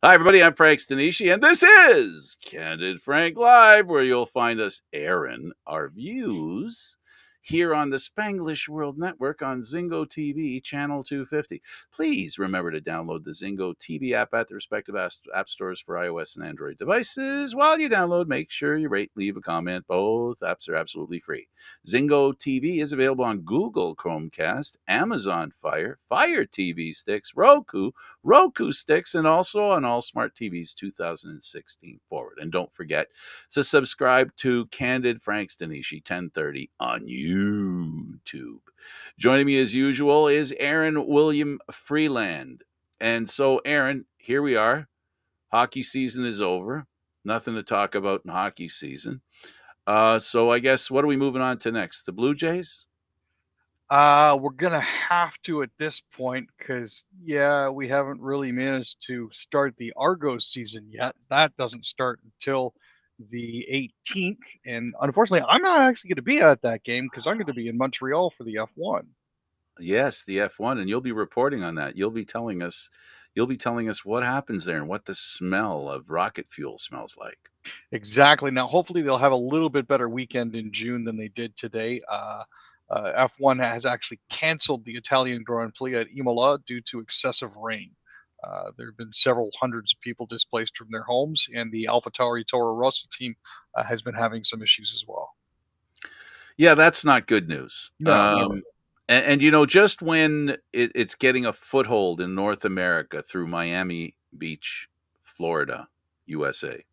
Hi, everybody. I'm Frank Stanisci, and this is Candid Frank Live, where you'll find us airing our views here on the Spanglish World Network on Zingo TV, channel 250. Please remember to download the Zingo TV app at the respective app stores for iOS and Android devices. While you download, make sure you rate, leave a comment. Both apps are absolutely free. Zingo TV is available on Google Chromecast, Amazon Fire TV sticks, Roku sticks, and also on all smart TVs 2016 forward. And don't forget to subscribe to Candid Frank Stanisci 1030 on YouTube. Joining me as usual is Aaron William Freeland. And so, Aaron, here we are. Hockey season is over. Nothing to talk about in hockey season. So I guess what are we moving on to next? The Blue Jays? We're gonna have to at this point because we haven't really managed to start the Argos season yet. That doesn't start until the 18th, and unfortunately, I'm not actually going to be at that game because I'm going to be in Montreal for the F1. Yes, the F1, and you'll be reporting on that. You'll be telling us what happens there and what the smell of rocket fuel smells like. Exactly. Now, hopefully, they'll have a little bit better weekend in June than they did today. F1 has actually canceled the Italian Grand Prix at Imola due to excessive rain. There have been several hundreds of people displaced from their homes, and the AlphaTauri Toro Rosso team has been having some issues as well. Yeah, that's not good news. No, never. Just when it's getting a foothold in North America through Miami Beach, Florida, USA.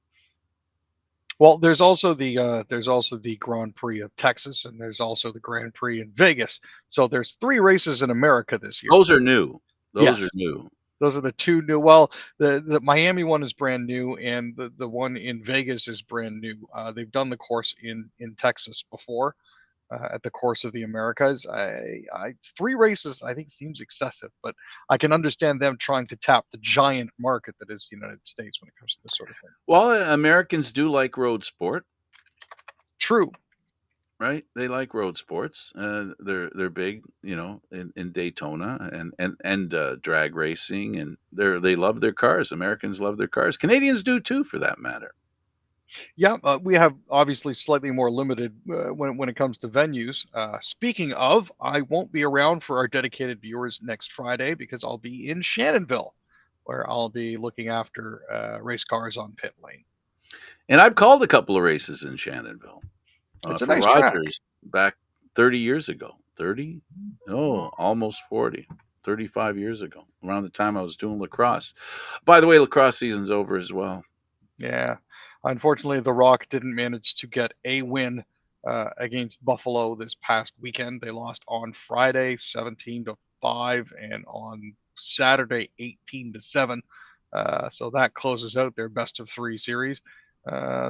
Well, there's also the Grand Prix of Texas, and there's also the Grand Prix in Vegas. So there's three races in America this year. Those are new. Those are Yes, new. those are the two new. Well, the Miami one is brand new, and the one in Vegas is brand new. They've done the course in Texas before, at the course of the Americas. Three races I think seems excessive, but I can understand them trying to tap the giant market that is the United States when it comes to this sort of thing. Well, Americans do like road sport, True. right? They like road sports. They're big, in Daytona and drag racing, and they love their cars. Americans love their cars. Canadians do too, for that matter. Yeah, we have obviously slightly more limited when it comes to venues. Speaking of, I won't be around for our dedicated viewers next Friday because I'll be in Shannonville, where I'll be looking after race cars on pit lane. And I've called a couple of races in Shannonville It's a for nice track. Rogers back 30 years ago. 30? Oh, almost 40. 35 years ago, around the time I was doing lacrosse. By the way, lacrosse season's over as well. Yeah, unfortunately, The Rock didn't manage to get a win against Buffalo this past weekend. They lost on Friday, 17-5, and on Saturday, 18-7. So that closes out their best of three series.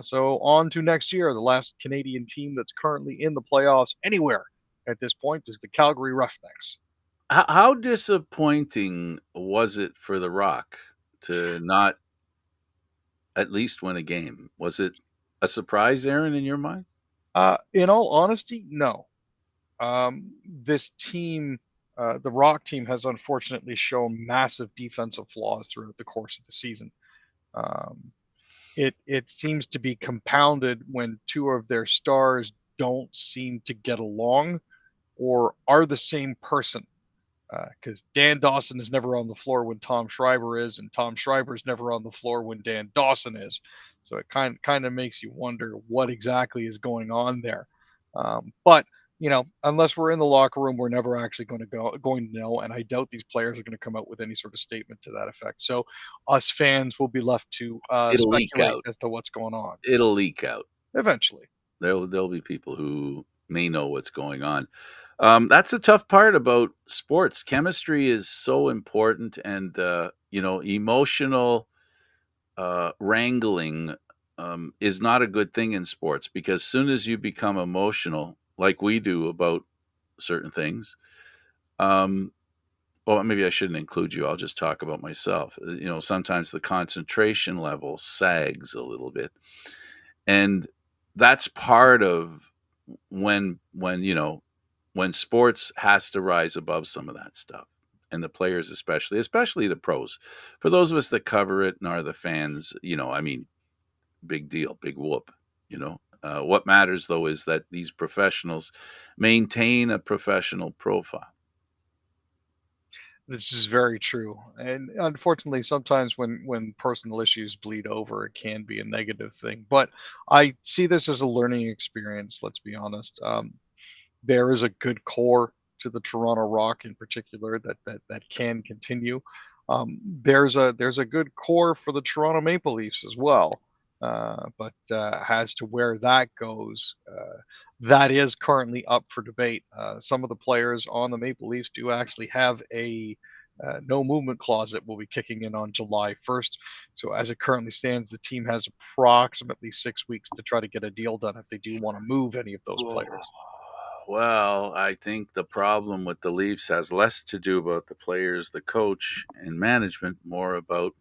So on to next year. The last Canadian team that's currently in the playoffs anywhere at this point is the Calgary Roughnecks. How disappointing was it for The Rock to not at least win a game? Was it a surprise, Aaron, in your mind? In all honesty, no. This team, the Rock team, has unfortunately shown massive defensive flaws throughout the course of the season. Um, it seems to be compounded when two of their stars don't seem to get along or are the same person. Because Dan Dawson is never on the floor when Tom Schreiber is, and Tom Schreiber is never on the floor when Dan Dawson is. So it kind of makes you wonder what exactly is going on there. But unless we're in the locker room, we're never actually going to know. And I doubt these players are going to come out with any sort of statement to that effect. So us fans will be left to It'll leak speculate out. as to what's going on It'll leak out. eventually. There'll be people who may know what's going on. That's a tough part about sports. Chemistry is so important, and emotional wrangling is not a good thing in sports because soon as you become emotional, like we do about certain things, um, well, maybe I shouldn't include you. I'll just talk about myself. Sometimes the concentration level sags a little bit, and that's part of when sports has to rise above some of that stuff. and the players especially the pros. For those of us that cover it and are the fans, I mean, big deal, big whoop. What matters though is that these professionals maintain a professional profile. This is very true, and unfortunately, sometimes when personal issues bleed over, it can be a negative thing. But I see this as a learning experience. Let's be honest. There is a good core to the Toronto Rock in particular that can continue. There's a good core for the Toronto Maple Leafs as well. But as to where that goes, that is currently up for debate. Some of the players on the Maple Leafs do actually have a no movement clause that will be kicking in on July 1st. So, as it currently stands, the team has approximately 6 weeks to try to get a deal done if they do want to move any of those Oh, players. well, I think the problem with the Leafs has less to do about the players, the coach, and management, more about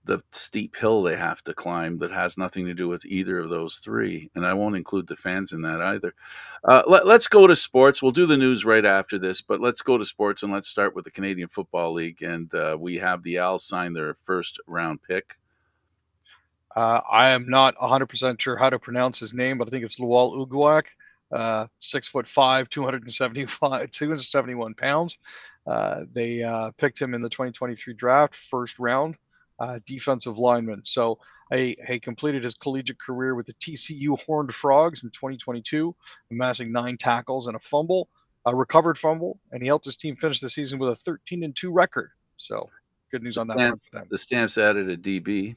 the steep hill they have to climb that has nothing to do with either of those three. And I won't include the fans in that either. Let's go to sports. We'll do the news right after this, but let's go to sports and let's start with the Canadian Football League. And we have the Als sign their first round pick. I am not 100% sure how to pronounce his name, but I think it's Lual Uguak, 6'5", 271 pounds. They picked him in the 2023 draft, first round, defensive lineman. So he completed his collegiate career with the TCU Horned Frogs in 2022, amassing 9 tackles and a recovered fumble, and he helped his team finish the season with a 13-2 record. So good news on that front for them. The Stamps added a DB.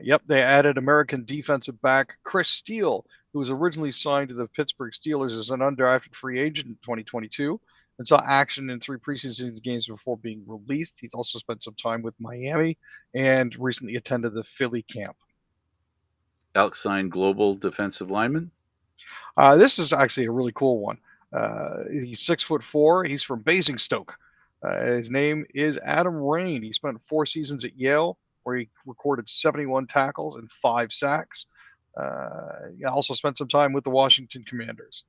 Yep, they added American defensive back Chris Steele, who was originally signed to the Pittsburgh Steelers as an undrafted free agent in 2022 and saw action in 3 preseason games before being released. He's also spent some time with Miami and recently attended the Philly camp. Elks signed global defensive lineman. This is actually a really cool one. He's 6'4". He's from Basingstoke. His name is Adam Rain. He spent 4 seasons at Yale, where he recorded 71 tackles and 5 sacks. He also spent some time with the Washington Commanders.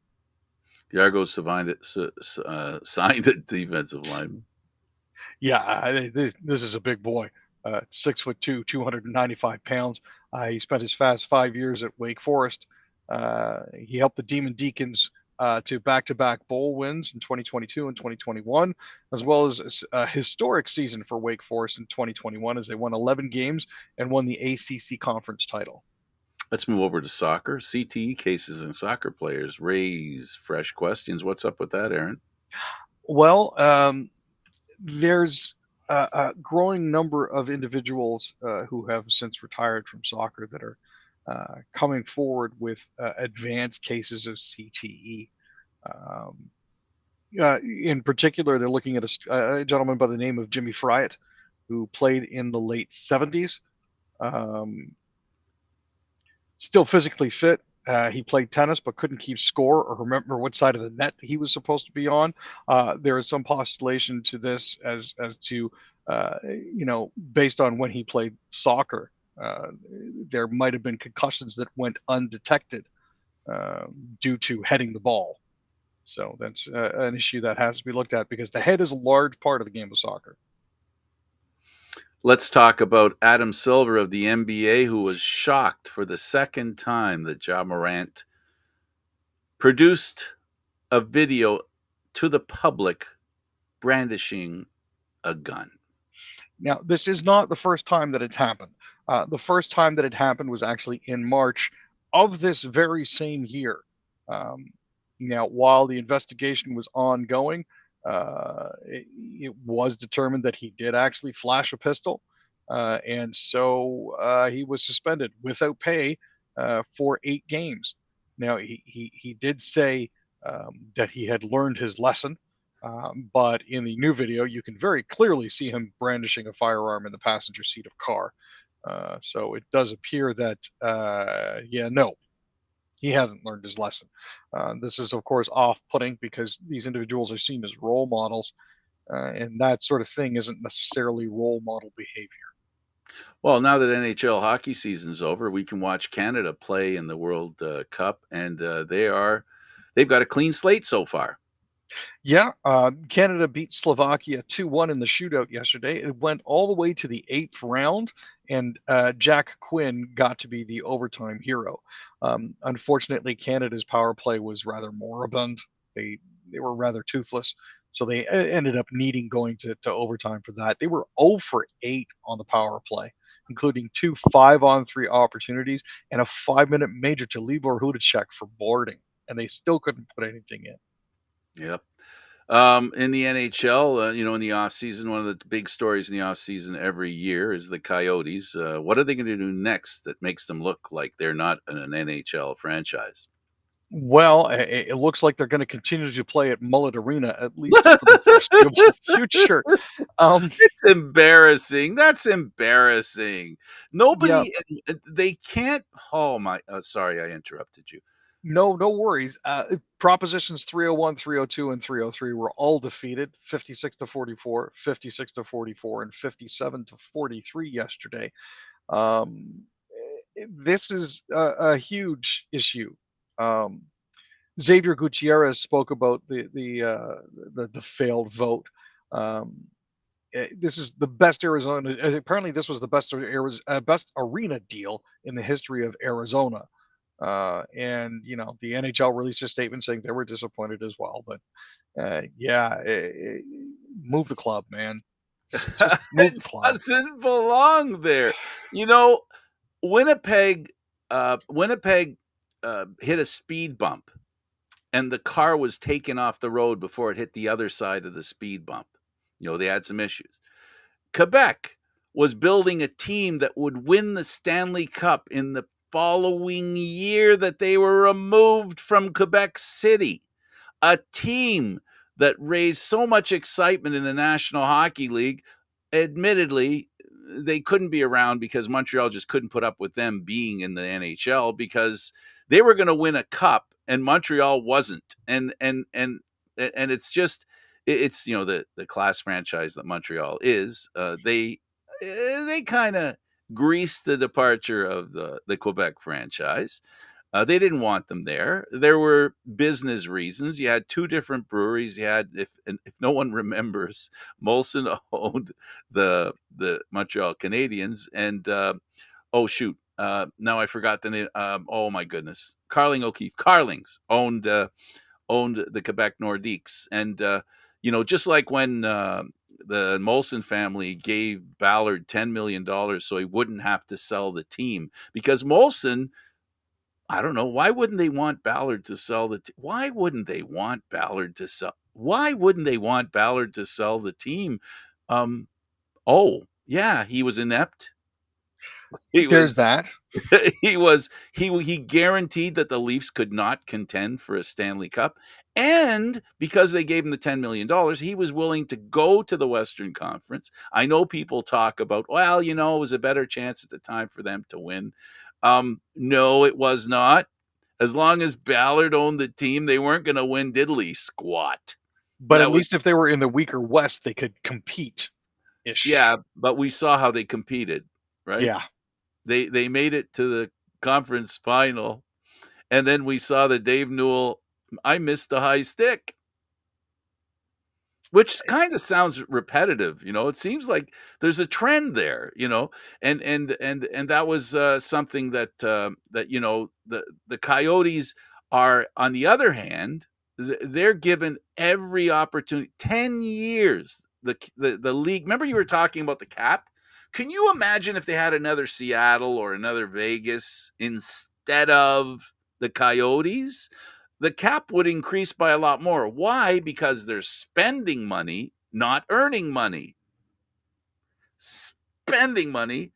The Argos signed a defensive lineman. Yeah, this is a big boy. 6'2", 295 pounds. He spent his past 5 years at Wake Forest. He helped the Demon Deacons to back-to-back bowl wins in 2022 and 2021, as well as a historic season for Wake Forest in 2021 as they won 11 games and won the ACC conference title. Let's move over to soccer. CTE cases in soccer players raise fresh questions. What's up with that, Aaron? Well, there's a growing number of individuals who have since retired from soccer that are coming forward with advanced cases of CTE. In particular, they're looking at a gentleman by the name of Jimmy Fryatt, who played in the late 70s. Still physically fit. He played tennis but couldn't keep score or remember what side of the net he was supposed to be on. There is some postulation to this as to, based on when he played soccer. There might have been concussions that went undetected due to heading the ball. So that's an issue that has to be looked at because the head is a large part of the game of soccer. Let's talk about Adam Silver of the NBA, who was shocked for the second time that Ja Morant produced a video to the public brandishing a gun. Now, this is not the first time that it's happened. The first time that it happened was actually in March of this very same year. Now, while the investigation was ongoing, it was determined that he did actually flash a pistol. And so he was suspended without pay for 8 games. Now, he did say that he had learned his lesson. But in the new video, you can very clearly see him brandishing a firearm in the passenger seat of a car. So it does appear that, no, he hasn't learned his lesson. This is, of course, off-putting because these individuals are seen as role models, and that sort of thing isn't necessarily role model behavior. Well, now that NHL hockey season's over, we can watch Canada play in the World Cup, and they've got a clean slate so far. Yeah, Canada beat Slovakia 2-1 in the shootout yesterday. It went all the way to the eighth round, and Jack Quinn got to be the overtime hero. Unfortunately, Canada's power play was rather moribund. They were rather toothless, so they ended up needing going to overtime for that. They were 0 for 8 on the power play, including two 5-on-3 opportunities and a 5-minute major to Libor Hudacek for boarding, and they still couldn't put anything in. Yep. In the NHL, in the offseason, one of the big stories in the offseason every year is the Coyotes. What are they going to do next that makes them look like they're not an NHL franchise? Well, it looks like they're going to continue to play at Mullet Arena at least for the foreseeable future. Um, It's embarrassing. That's embarrassing. yeah, Nobody, they can't. Oh my! Sorry, I interrupted you. no worries. Propositions 301, 302, and 303 were all defeated 56 to 44, 56 to 44, and 57 to 43 yesterday. Um, this is a huge issue. Um, Xavier Gutierrez spoke about the failed vote. Um, this is the best Arizona. Apparently, this was the best arena deal in the history of Arizona. And the NHL released a statement saying they were disappointed as well. But yeah, move the club, man. Just move the It club. doesn't belong there. You know, Winnipeg hit a speed bump, and the car was taken off the road before it hit the other side of the speed bump. They had some issues. Quebec was building a team that would win the Stanley Cup in the following year that they were removed from Quebec City, a team that raised so much excitement in the National Hockey League. Admittedly, they couldn't be around because Montreal just couldn't put up with them being in the NHL because they were going to win a cup and Montreal wasn't. And it's the class franchise that Montreal is. They kind of greased the departure of the Quebec franchise. They didn't want them there. There were business reasons. You had two different breweries. You had, if no one remembers, Molson owned the Montreal Canadiens, and oh shoot, now I forgot the name. Oh my goodness, Carling O'Keefe, Carlings owned the Quebec Nordiques, and just like when the Molson family gave Ballard $10 million so he wouldn't have to sell the team because Molson, I don't know. Why wouldn't they want Ballard to sell why wouldn't they want Ballard to sell? Why wouldn't they want Ballard to sell the team? Um, oh, yeah, he was inept. He There's was that. he guaranteed that the Leafs could not contend for a Stanley Cup. And because they gave him the $10 million, he was willing to go to the Western Conference. I know people talk about, well, it was a better chance at the time for them to win. No, it was not. As long as Ballard owned the team, they weren't going to win diddly squat. But at That was least if they were in the weaker West, they could compete ish. Yeah, but we saw how they competed, right? Yeah. They made it to the conference final, and then we saw the Dave Newell, I missed the high stick, which kind of sounds repetitive. It seems like there's a trend there. And that was something that the Coyotes are, on the other hand, they're given every opportunity. 10 years. The league. Remember, you were talking about the cap. Can you imagine if they had another Seattle or another Vegas instead of the Coyotes? The cap would increase by a lot more. Why? Because they're spending money, not earning money. Spending money,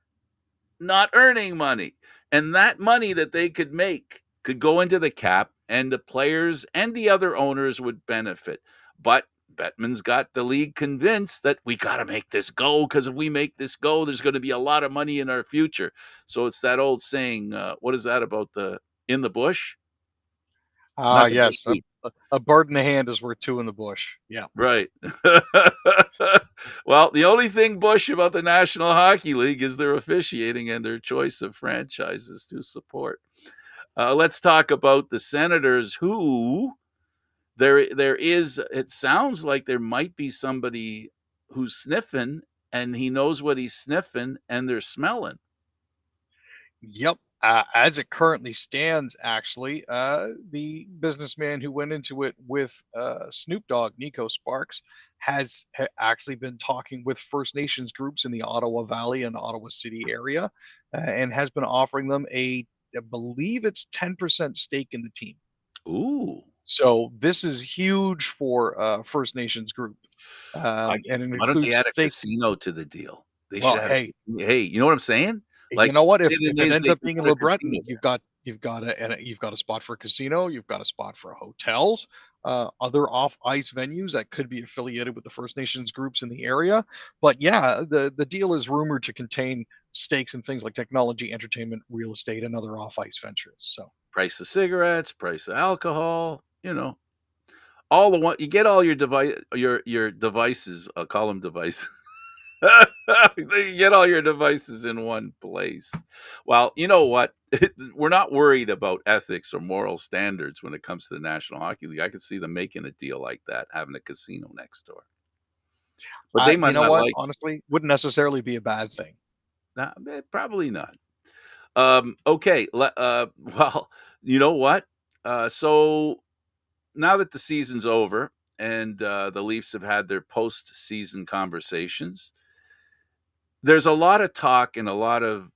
not earning money. And that money that they could make could go into the cap, and the players and the other owners would benefit. But Bettman's got the league convinced that we got to make this go, because if we make this go, there's going to be a lot of money in our future. So it's that old saying, what is that about the in the bush? Ah, Not the yes. bush. A bird in the hand is worth two in the bush. Yeah. Right. Well, the only thing Bush about the National Hockey League is their officiating and their choice of franchises to support. Let's talk about the Senators, who there is, it sounds like there might be somebody who's sniffing, and he knows what he's sniffing, and they're smelling. Yep. As it currently stands, actually, the businessman who went into it with Snoop Dogg, Nico Sparks, actually been talking with First Nations groups in the Ottawa Valley and Ottawa City area, and has been offering them I believe it's 10% stake in the team. Ooh. So this is huge for First Nations group, and it Why don't they includes add a stake. casino to the deal? They should Well, have. hey, Hey, you know what I'm saying? you Like, know what? it If it is, ends they up can being in put a Le Breton, casino there. you've got a spot for a casino, you've got a spot for hotels, other off ice venues that could be affiliated with the First Nations groups in the area. But yeah, the deal is rumored to contain stakes in things like technology, entertainment, real estate, and other off ice ventures. So Price of cigarettes, price of alcohol, all the one you get all your devices. I'll call them devices. You get all your devices in one place. Well, you know what? We're not worried about ethics or moral standards when it comes to the National Hockey League. I could see them making a deal like that, having a casino next door. But they you might know not what? like it. Honestly, wouldn't necessarily be a bad thing. Nah, probably not. Okay. Well, you know what? So now that the season's over and the Leafs have had their post-season conversations, there's a lot of talk and a lot of,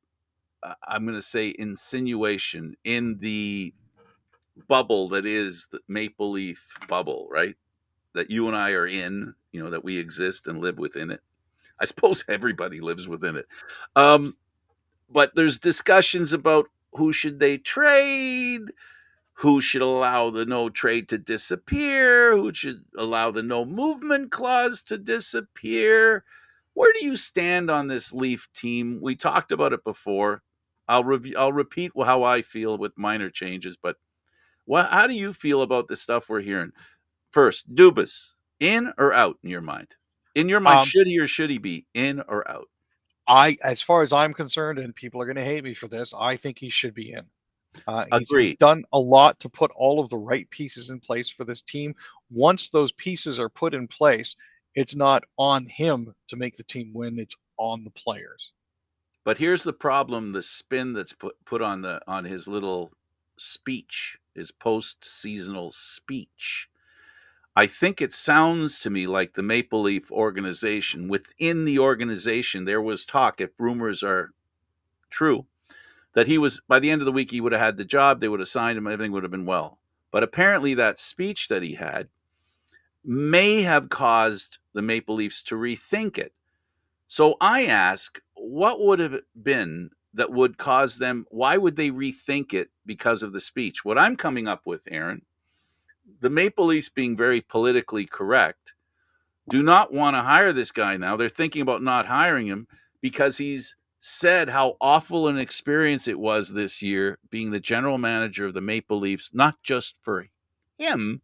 I'm going to say, insinuation in the bubble that is the Maple Leaf bubble, right? That you and I are in, that we exist and live within it. I suppose everybody lives within it. Um, but there's discussions about who should they trade, who should allow the no trade to disappear, who should allow the no movement clause to disappear. Where do you stand on this Leaf team? We talked about it before. I'll repeat how I feel with minor changes, but how do you feel about the stuff we're hearing? First, Dubas, in or out in your mind? In your mind, Um, should he be in or out? as far as I'm concerned, and people are going to hate me for this, I think he should be in. He's Agreed. done a lot to put all of the right pieces in place for this team. Once those pieces are put in place, it's not on him to make the team win. It's on the players. But here's the problem: the spin that's put on his little speech, his post seasonal speech. I think it sounds to me like the Maple Leaf organization, within the organization, there was talk, if rumors are true, that he was, by the end of the week, he would have had the job, they would have signed him, everything would have been well. But apparently, that speech that he had may have caused the Maple Leafs to rethink it. So I ask, what would have been that would cause them? Why would they rethink it because of the speech? What I'm coming up with, Aaron, the Maple Leafs being very politically correct, do not want to hire this guy now. They're thinking about not hiring him because he's said how awful an experience it was this year being the general manager of the Maple Leafs, not just for him,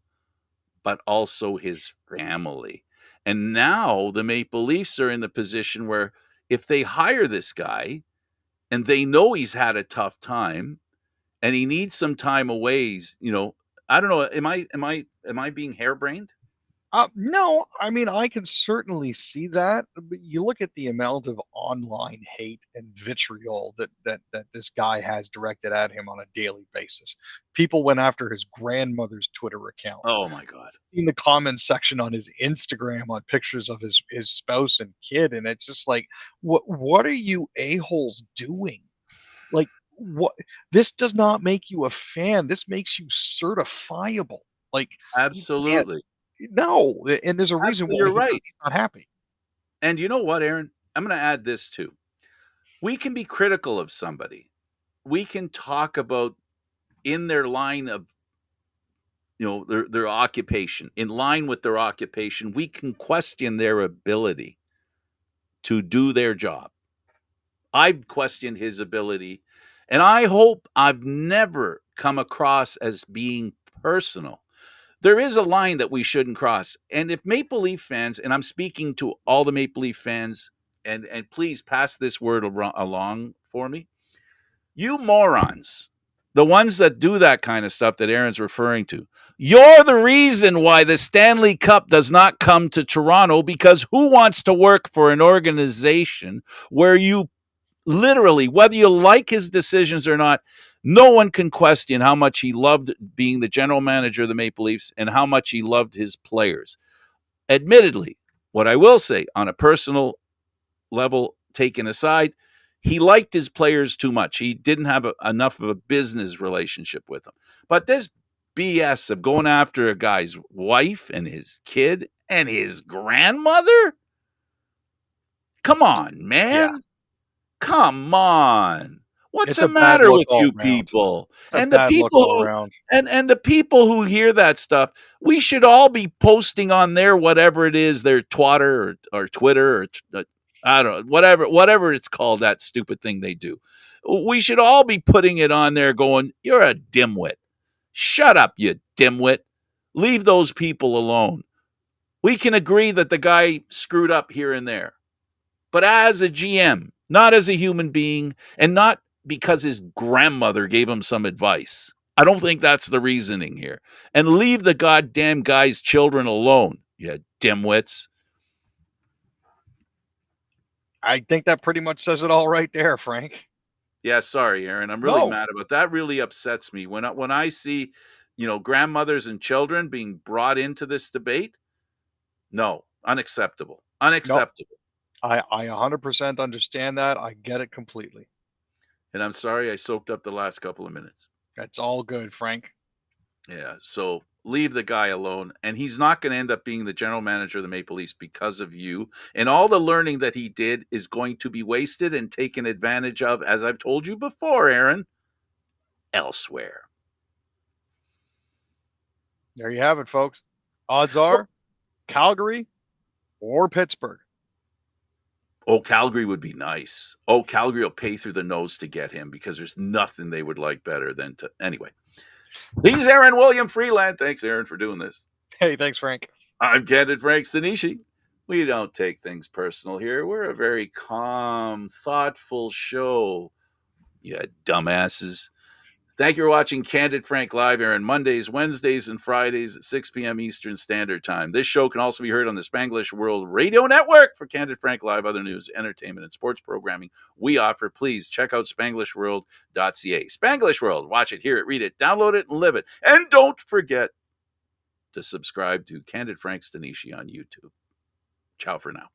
but also his family. And now the Maple Leafs are in the position where if they hire this guy and they know he's had a tough time and he needs some time away, I don't know. Am I being harebrained? No, I mean, I can certainly see that, but you look at the amount of online hate and vitriol that this guy has directed at him on a daily basis. People went after his grandmother's Twitter account. Oh my God. In the comments section on his Instagram on pictures of his spouse and kid, and it's just like, what are you a-holes doing? Like, what? This does not make you a fan. This makes you certifiable. Like, you can't. Absolutely. No, and there's a reason Absolutely. why You're right. he's not happy. And you know what, Aaron? I'm going to add this too. We can be critical of somebody. We can talk about in their line of, their occupation, in line with their occupation, we can question their ability to do their job. I've questioned his ability, and I hope I've never come across as being personal. There is a line that we shouldn't cross. And if Maple Leaf fans, and I'm speaking to all the Maple Leaf fans, and please pass this word along for me, you morons, The ones that do that kind of stuff that Aaron's referring to. You're the reason why the Stanley Cup does not come to Toronto, because who wants to work for an organization where you literally, whether you like his decisions or not, no one can question how much he loved being the general manager of the Maple Leafs and how much he loved his players. Admittedly, what I will say on a personal level taken aside, he liked his players too much. He didn't have enough of a business relationship with them. But this BS of going after a guy's wife and his kid and his grandmother? Come on, Yeah, man. Come on. What's it's the a bad matter look with all you around. people? It's a And the bad look people all who around. and the people who hear that stuff, we should all be posting on their whatever it is, their Twitter or Twitter or I don't know, whatever it's called, that stupid thing they do. We should all be putting it on there going, "You're a dimwit. Shut up, you dimwit. Leave those people alone." We can agree that the guy screwed up here and there, but as a GM, not as a human being, and not because his grandmother gave him some advice. I don't think that's the reasoning here. And leave the goddamn guy's children alone, you dimwits. I think that pretty much says it all right there, Frank. Yeah, sorry, Aaron. I'm really No, mad about that. Really upsets me when I see, grandmothers and children being brought into this debate. No, unacceptable. no, Unacceptable. I 100% understand that. I get it completely. And I'm sorry I soaked up the last couple of minutes. That's all good, Frank. Yeah, so leave the guy alone. And he's not going to end up being the general manager of the Maple Leafs because of you. And all the learning that he did is going to be wasted and taken advantage of, as I've told you before, Aaron, elsewhere. There you have it, folks. Odds Well, are Calgary or Pittsburgh. oh, Calgary would be nice. Oh, Calgary will pay through the nose to get him because there's nothing they would like better than to. Anyway, he's Aaron William Freeland. Thanks, Aaron, for doing this. Hey, thanks, Frank. I'm Candid Frank Stanisci. We don't take things personal here. We're a very calm, thoughtful show, you dumbasses. Thank you for watching Candid Frank Live, Aaron, Mondays, Wednesdays, and Fridays at 6 p.m. Eastern Standard Time. This show can also be heard on the Spanglish World Radio Network. For Candid Frank Live, other news, entertainment, and sports programming we offer, please check out SpanglishWorld.ca. Spanglish World. Watch it, hear it, read it, download it, and live it. And don't forget to subscribe to Candid Frank Stanisci on YouTube. Ciao for now.